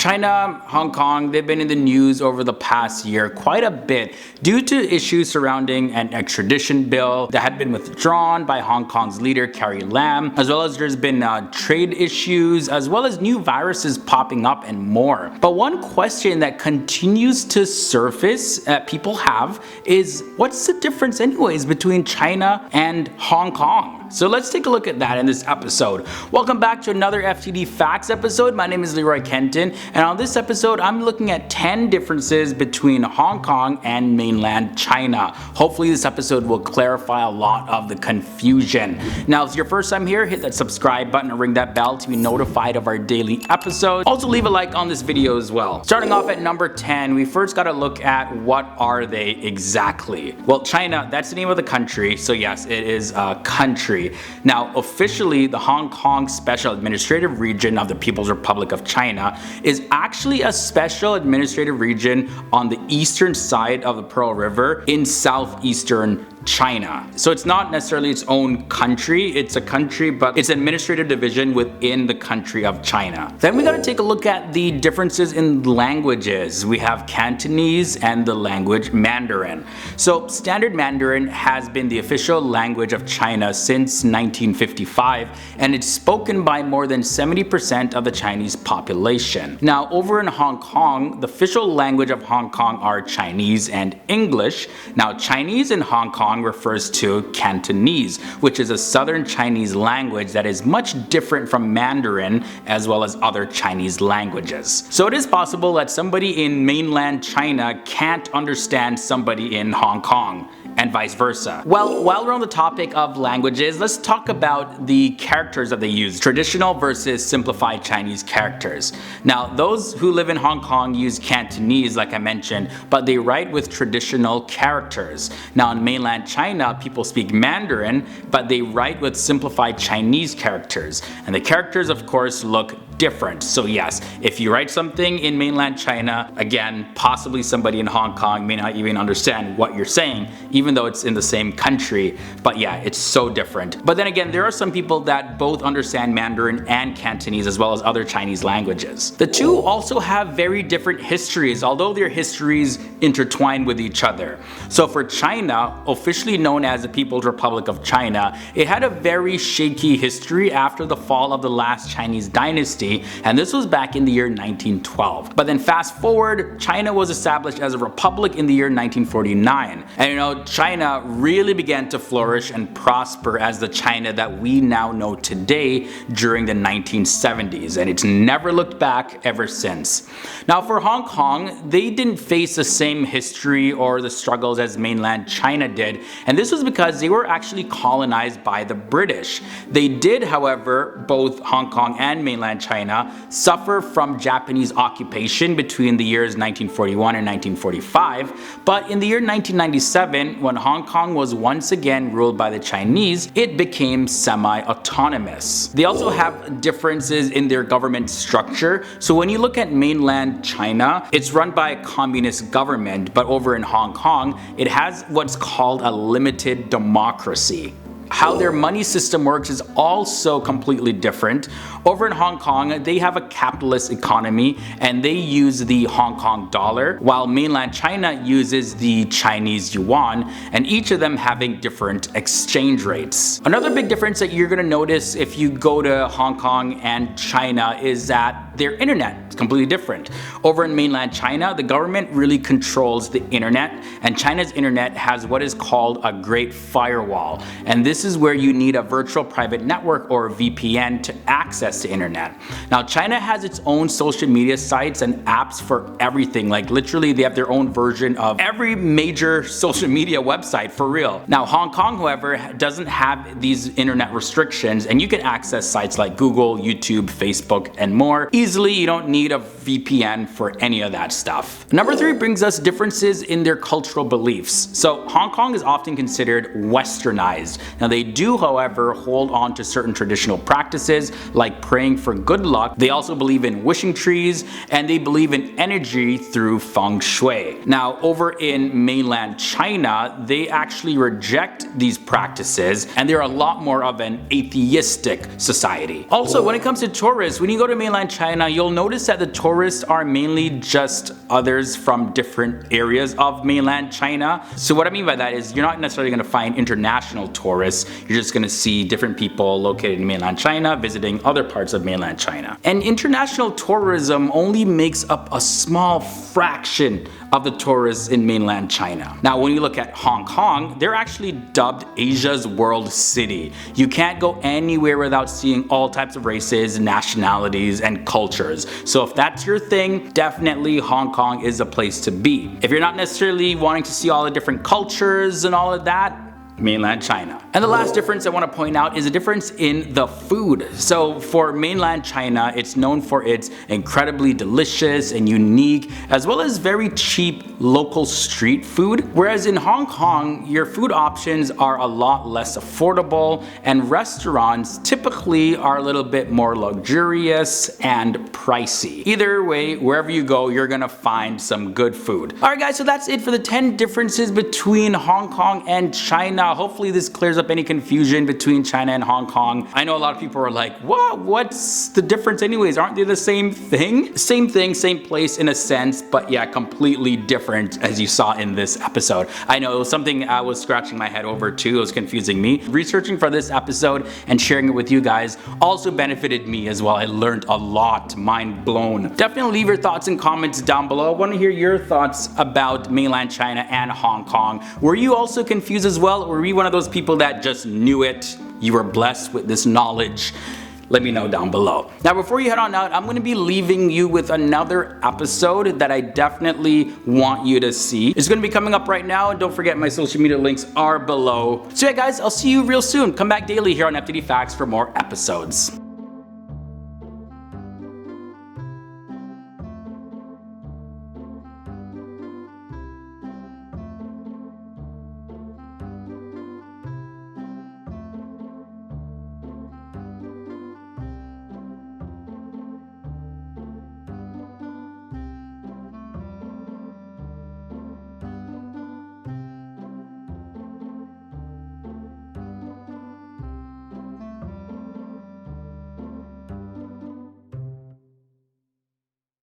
China, Hong Kong, they've been in the news over the past year quite a bit due to issues surrounding an extradition bill that had been withdrawn by Hong Kong's leader Carrie Lam, as well as there's been trade issues, as well as new viruses popping up and more. But one question that continues to surface that people have is, what's the difference anyways between China and Hong Kong? So let's take a look at that in this episode. Welcome back to another FTD Facts episode. My name is Leroy Kenton, and on this episode I'm looking at 10 differences between Hong Kong and mainland China. Hopefully this episode will clarify a lot of the confusion. Now, if it's your first time here, hit that subscribe button and ring that bell to be notified of our daily episodes. Also leave a like on this video as well. Starting off at number 10, we first got to look at what are they exactly. Well, China, that's the name of the country, so yes, it is a country. Now, officially, the Hong Kong Special Administrative Region of the People's Republic of China is actually a special administrative region on the eastern side of the Pearl River in southeastern China. So it's not necessarily its own country, it's a country, but it's an administrative division within the country of China. Then we gotta take a look at the differences in languages. We have Cantonese and the language Mandarin. So Standard Mandarin has been the official language of China since 1955, and it's spoken by more than 70% of the Chinese population. Now, over in Hong Kong, the official language of Hong Kong are Chinese and English. Now, Chinese in Hong Kong refers to Cantonese, which is a southern Chinese language that is much different from Mandarin as well as other Chinese languages. So it is possible that somebody in mainland China can't understand somebody in Hong Kong, and vice versa. Well, while we're on the topic of languages, let's talk about the characters that they use, traditional versus simplified Chinese characters. Now, those who live in Hong Kong use Cantonese, like I mentioned, but they write with traditional characters. Now, in mainland China, people speak Mandarin, but they write with simplified Chinese characters. And the characters, of course, look different. So yes, if you write something in mainland China, again, possibly somebody in Hong Kong may not even understand what you're saying, even though it's in the same country. But yeah, it's so different. But then again, there are some people that both understand Mandarin and Cantonese as well as other Chinese languages. The two also have very different histories, although their histories intertwine with each other. So for China, officially known as the People's Republic of China, it had a very shaky history after the fall of the last Chinese dynasty, and this was back in the year 1912. But then fast forward, China was established as a republic in the year 1949. And China really began to flourish and prosper as the China that we now know today during the 1970s, and it's never looked back ever since. Now for Hong Kong, they didn't face the same history or the struggles as mainland China did, and this was because they were actually colonized by the British. They did, however, both Hong Kong and mainland China suffer from Japanese occupation between the years 1941 and 1945, but in the year 1997, when Hong Kong was once again ruled by the Chinese, it became semi-autonomous. They also have differences in their government structure. So when you look at mainland China, it's run by a communist government, but over in Hong Kong, it has what's called a limited democracy. How their money system works is also completely different. Over in Hong Kong, they have a capitalist economy and they use the Hong Kong dollar, while mainland China uses the Chinese yuan, and each of them having different exchange rates. Another big difference that you're going to notice if you go to Hong Kong and China is that their internet is completely different. Over in mainland China, the government really controls the internet, and China's internet has what is called a Great Firewall, and this is where you need a virtual private network or VPN to access the internet. Now, China has its own social media sites and apps for everything. Like literally, they have their own version of every major social media website, for real. Now, Hong Kong, however, doesn't have these internet restrictions, and you can access sites like Google, YouTube, Facebook, and more easily. You don't need a VPN for any of that stuff. Number 3 brings us differences in their cultural beliefs. So Hong Kong is often considered westernized. Now they do, however, hold on to certain traditional practices like praying for good luck. They also believe in wishing trees, and they believe in energy through feng shui. Now over in mainland China, they actually reject these practices, and they're a lot more of an atheistic society. Also, when it comes to tourists, when you go to mainland China, China, you'll notice that the tourists are mainly just others from different areas of mainland China. So what I mean by that is you're not necessarily going to find international tourists, you're just going to see different people located in mainland China visiting other parts of mainland China. And international tourism only makes up a small fraction of the tourists in mainland China. Now when you look at Hong Kong, they're actually dubbed Asia's World City. You can't go anywhere without seeing all types of races, nationalities, and cultures. So if that's your thing, definitely Hong Kong is a place to be. If you're not necessarily wanting to see all the different cultures and all of that, mainland China. And the last difference I want to point out is a difference in the food. So for mainland China, it's known for its incredibly delicious and unique, as well as very cheap local street food. Whereas in Hong Kong, your food options are a lot less affordable, and restaurants typically are a little bit more luxurious and pricey. Either way, wherever you go, you're gonna find some good food. Alright guys, so that's it for the 10 differences between Hong Kong and China. Hopefully this clears up any confusion between China and Hong Kong. I know a lot of people are like, what? What's the difference anyways? Aren't they the same thing? Same thing, same place in a sense, but yeah, completely different as you saw in this episode. I know it was something I was scratching my head over too. It was confusing me. Researching for this episode and sharing it with you guys also benefited me as well. I learned a lot, mind blown. Definitely leave your thoughts and comments down below. I want to hear your thoughts about mainland China and Hong Kong. Were you also confused as well? Or were you one of those people that just knew it? You were blessed with this knowledge? Let me know down below. Now before you head on out, I'm going to be leaving you with another episode that I definitely want you to see. It's going to be coming up right now, and don't forget my social media links are below. So yeah guys, I'll see you real soon. Come back daily here on FTD Facts for more episodes.